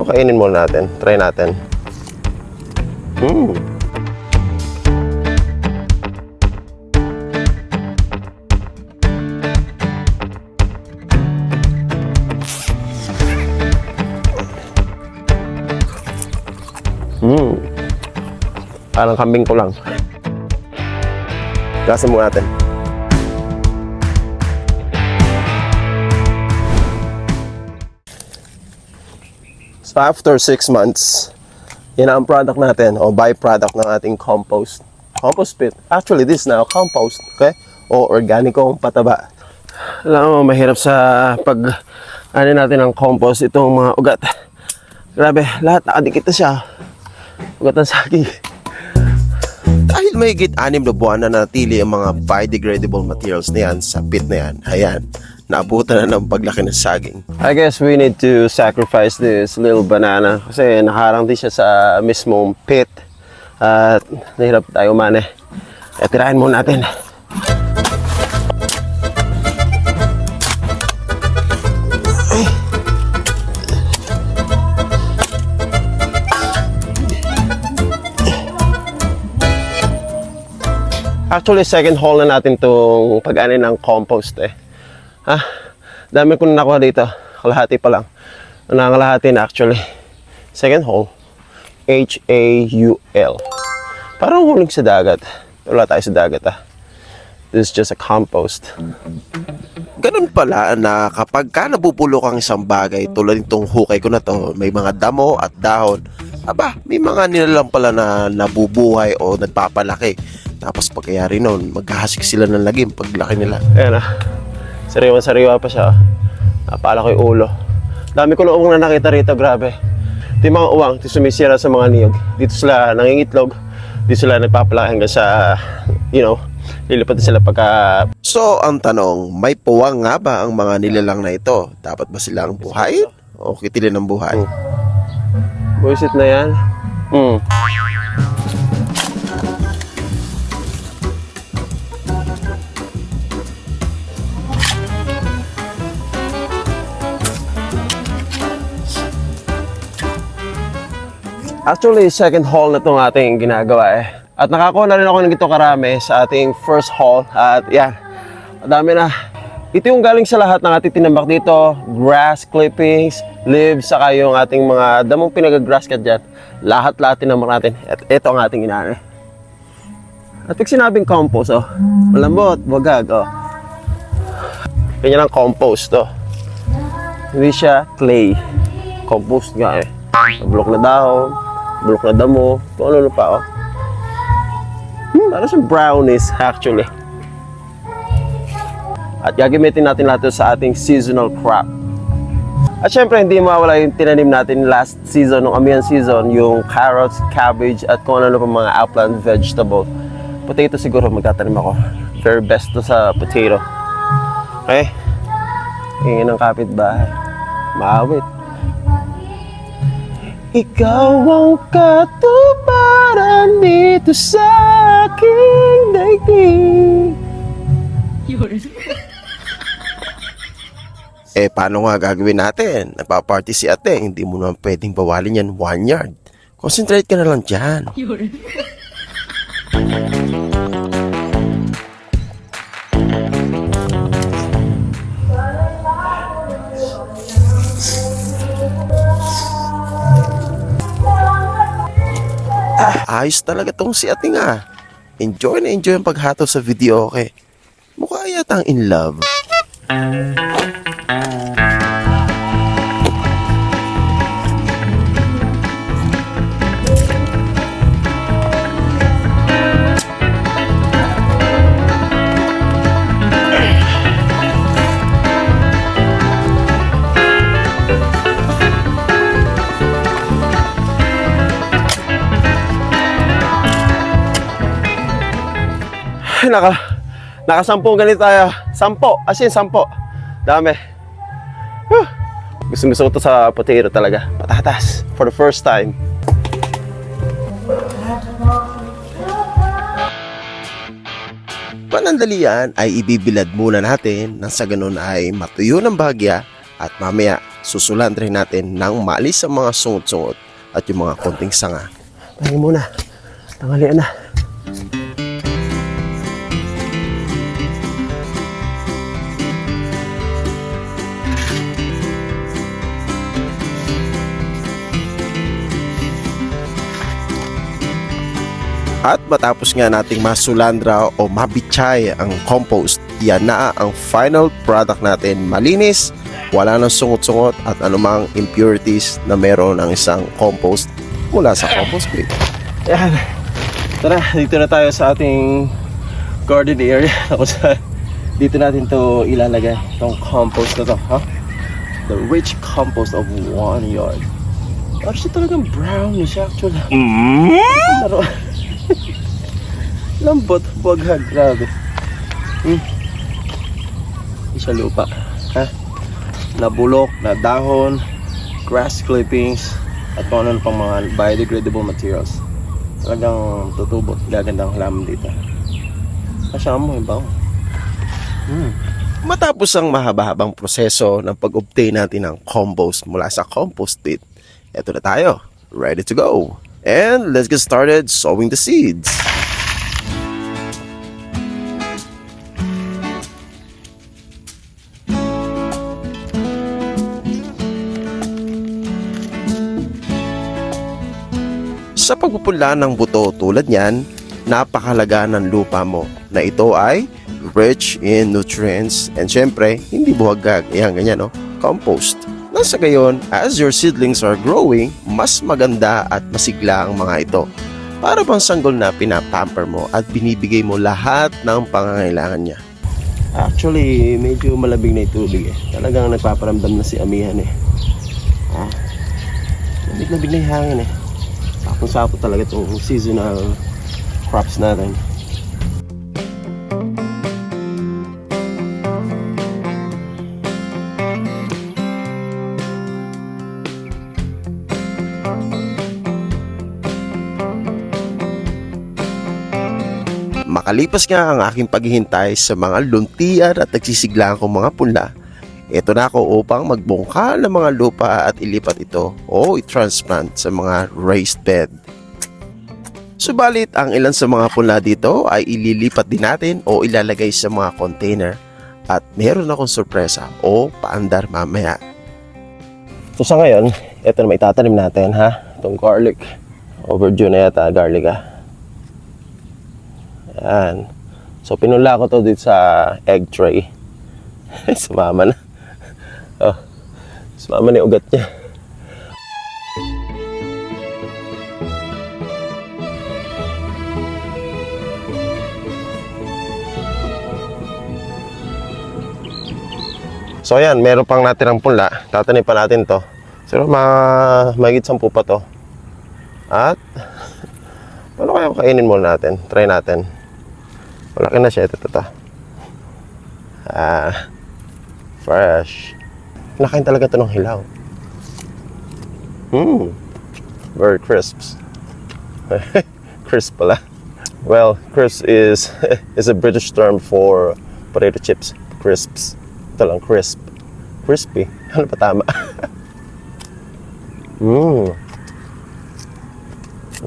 kainin muna natin. Try natin. Parang kambing ko lang. Gasin muna natin. So after 6 months, yan ang product natin o byproduct ng ating compost. Compost pit. Actually, this now compost, okay? O organikong pataba. Alam mo, mahirap sa pag ano natin ng compost itong mga ugat. Grabe, lahat nakadikit na siya. Ugat ng saging. Dahil may higit 6 na buwan na natili ang mga biodegradable materials na yan sa pit na yan, ayan, naabutan na ng paglaki ng saging. I guess we need to sacrifice this little banana kasi nakarang din siya sa mismong pit at nahirap tayo mane. Kaya tirahin muna natin. Actually, second haul na natin itong pag-ani ng compost eh. Dami ko na nakuha dito. Kalahati pa lang. Nangangalahati na actually. Second haul. H-A-U-L. Parang huling sa dagat. Wala tayo sa dagat This is just a compost. Ganun pala na kapag ka nabubulok ang isang bagay tulad nitong hukay ko na to, may mga damo at dahon. May mga nilalang pala na nabubuhay o nagpapalaki. Tapos pagkayari nun, maghahasik sila ng lagim paglaki nila. Ayan sariwa-sariwa pa siya. Napalaki yung ulo. Dami ko na uwang na nakita rito, grabe. Ito yung mga uwang, ito sumisira sa mga niyog. Dito sila nangingitlog. Dito sila nagpapalaki hanggang sa, lilipat na sila pagka... So, ang tanong, may puwang nga ba ang mga nilalang na ito? Dapat ba silang buhayin? O kitilin ng buhay? Buisit na yan. Actually, second haul na itong ating ginagawa At nakakuha na rin ako ng ito karami sa ating first haul. At yan, madami na. Ito yung galing sa lahat ng ating tinambak dito. Grass clippings, leaves, saka yung ating mga damong pinag-grass cut dyan. Lahat-lahat tinambak natin. At ito ang ating inaano. At pag sinabing compost, malambot, wagag, Ganyan ang compost, Hindi siya clay. Compost nga Bulok na dahon, bulok na damo, kung ano pa Parang siyang brownies actually. At gagamitin natin lahat sa ating seasonal crop. At syempre hindi mawala yung tinanim natin last season, nung amihan season, yung carrots, cabbage, at kung ano pa mga upland vegetable. Potato siguro magtatanim ako. Very best to sa potato. Okay? Hingin ng kapitbahay. Maawit. Ikaw ang katuparan dito sa aking daigdig. Paano nga gagawin natin? Nagpa-party si ate, hindi mo naman pwedeng bawalin yan 1 yard. Concentrate ka na lang dyan. Ayos talaga tong si ate nga. Enjoy na enjoy ang paghato sa video, okay? Mukha yatang in love. Naka-10 ganito tayo. 10, as in 10. Dami. Gusto ko to sa potato talaga. Patatas. For the first time. Panandalian ay ibibilad muna natin nang sa ganun ay matuyo ng bahagya At mamaya, susulandrin natin nang maalis ang mga sungot-sungot at yung mga konting sanga. Pahingi muna. Tanghalian na. At matapos nga nating masulandra o mabitchay ang compost, yan na ang final product natin. Malinis, wala nang sungot-sungot at anumang impurities na meron ang isang compost mula sa compost pit. Yan. Tara, dito na tayo sa ating garden area. Dito natin to ilalagay, itong compost na to. Huh? The rich compost of 1 yard. Actually talagang brownish actually. Laro. Lambot, baghag, grabe. Isa lupa, ha? Nabulok, na dahon, grass clippings, at kung ano pang mga biodegradable materials. Talagang tutubot, gagandang halaman dito. Kasama mo, iba. Matapos ang mahaba-habang proseso ng pag-obtain natin ng compost mula sa compost pit, eto na tayo, ready to go. And let's get started sowing the seeds. Sa pagpupunla ng buto tulad niyan, napakahalaga ng lupa mo na ito ay rich in nutrients and syempre, hindi buhagag. Ayan, ganyan, no? Compost. Nang sa gayon, as your seedlings are growing, mas maganda at masigla ang mga ito. Para bang sanggol na pinapamper mo at binibigay mo lahat ng pangangailangan niya. Actually, medyo malabig na yung tubig eh. Talagang nagpaparamdam na si amihan eh. Labig-labig na yung hangin eh. Sakong-sako talaga itong seasonal crops natin. Makalipas nga ang aking paghihintay sa mga luntian at nagsisiglaan kong mga punla, ito na ako upang magbungka ng mga lupa at ilipat ito o i-transplant sa mga raised bed. Subalit ang ilan sa mga punla dito ay ililipat din natin o ilalagay sa mga container at meron akong sorpresa o paandar mamaya. So sa ngayon, ito na maitatanim natin ha, itong garlic. Overdue na yata garlic ha. Ayan. So pinula ko to dito sa egg tray. Sumama na. Oh, sumama na yung ugat niya. So ayan, meron pang natirang punla. Tatanim pa natin to. Pero mahigit 10 pa to. At paano kaya kainin muna natin? Try natin. Malaki na siya. Ito. Fresh. Nakain talaga ito ng hilaw. Very crisp. Crisp pala. Well, crisp is a British term for potato chips. Crisps. Ito lang, crisp. Crispy. Ano pa tama?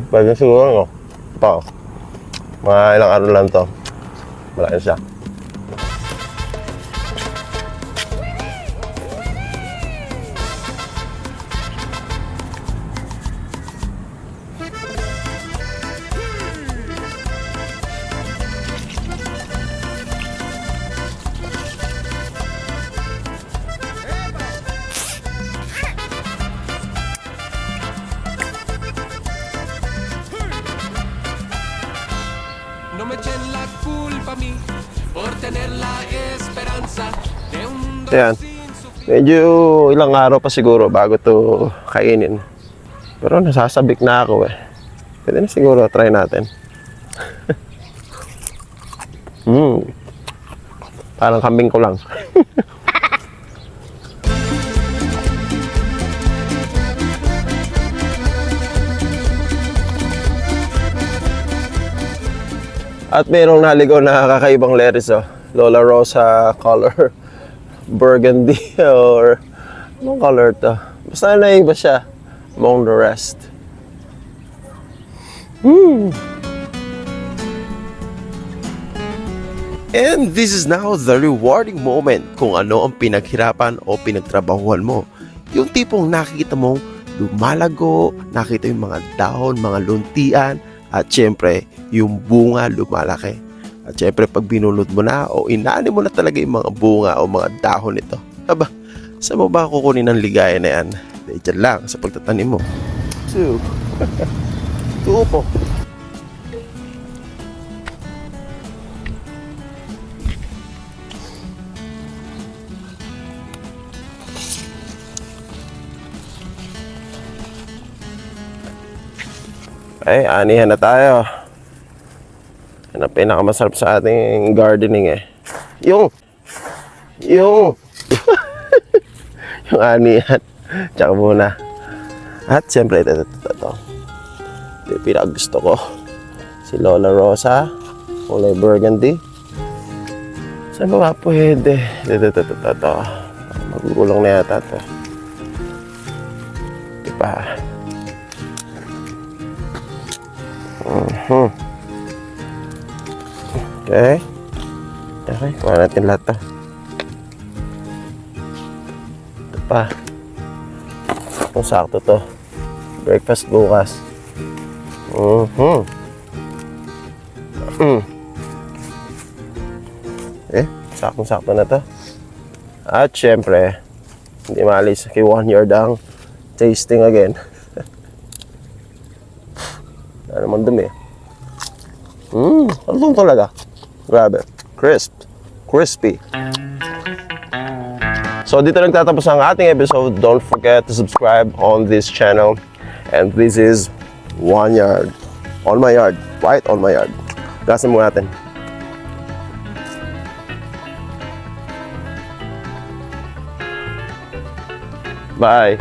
Pwede siguro, no? Ito. Mga ilang araw lang to. Malaki siya. No me echen la culpa a mí por tener la esperanza de un mundo Ayan. sin sufrir. Medyo ilang araw pa siguro bago to kainin. Pero nasasabik na ako eh. Pwede na siguro, try natin. Parang kambing ko lang. At mayroong naligaw na kakaibang lettuce, oh. Lola Rosa color burgundy or Anong color to? Basta naiba siya among the rest. And this is now the rewarding moment kung ano ang pinaghirapan o pinagtrabahuan mo. Yung tipong nakikita mong lumalago, nakita yung mga dahon, mga luntian, at syempre, yung bunga lumalaki. At syempre, pag binunod mo na o inaani mo na talaga yung mga bunga o mga dahon nito, aba, saan mo ba kukunin ang ligaya na yan? Dahil dyan lang sa pagtatanim mo. So, tupo. Ay, anihan na tayo. Yan ang pinakamasarap sa ating gardening eh. Yung yung anihan. Tsaka muna. At siyempre, ito. Ito yung pinakagusto ko. Si Lola Rosa. Kulay burgundy. Saan ba pwede? Ito. Magugulong na yata ito. Diba? Okay. Okay, kuha natin lahat to. Ito pa. Kung sakto to. Breakfast bukas. Sakto na to. At syempre, hindi maalis kay 1 yard ang tasting again. Ano naman dumi. Ano talaga? Grabe. Crispy. So dito nagtatapos ang ating episode. Don't forget to subscribe on this channel. And this is 1 yard. On my yard. Right on my yard. Gasin mo natin. Bye.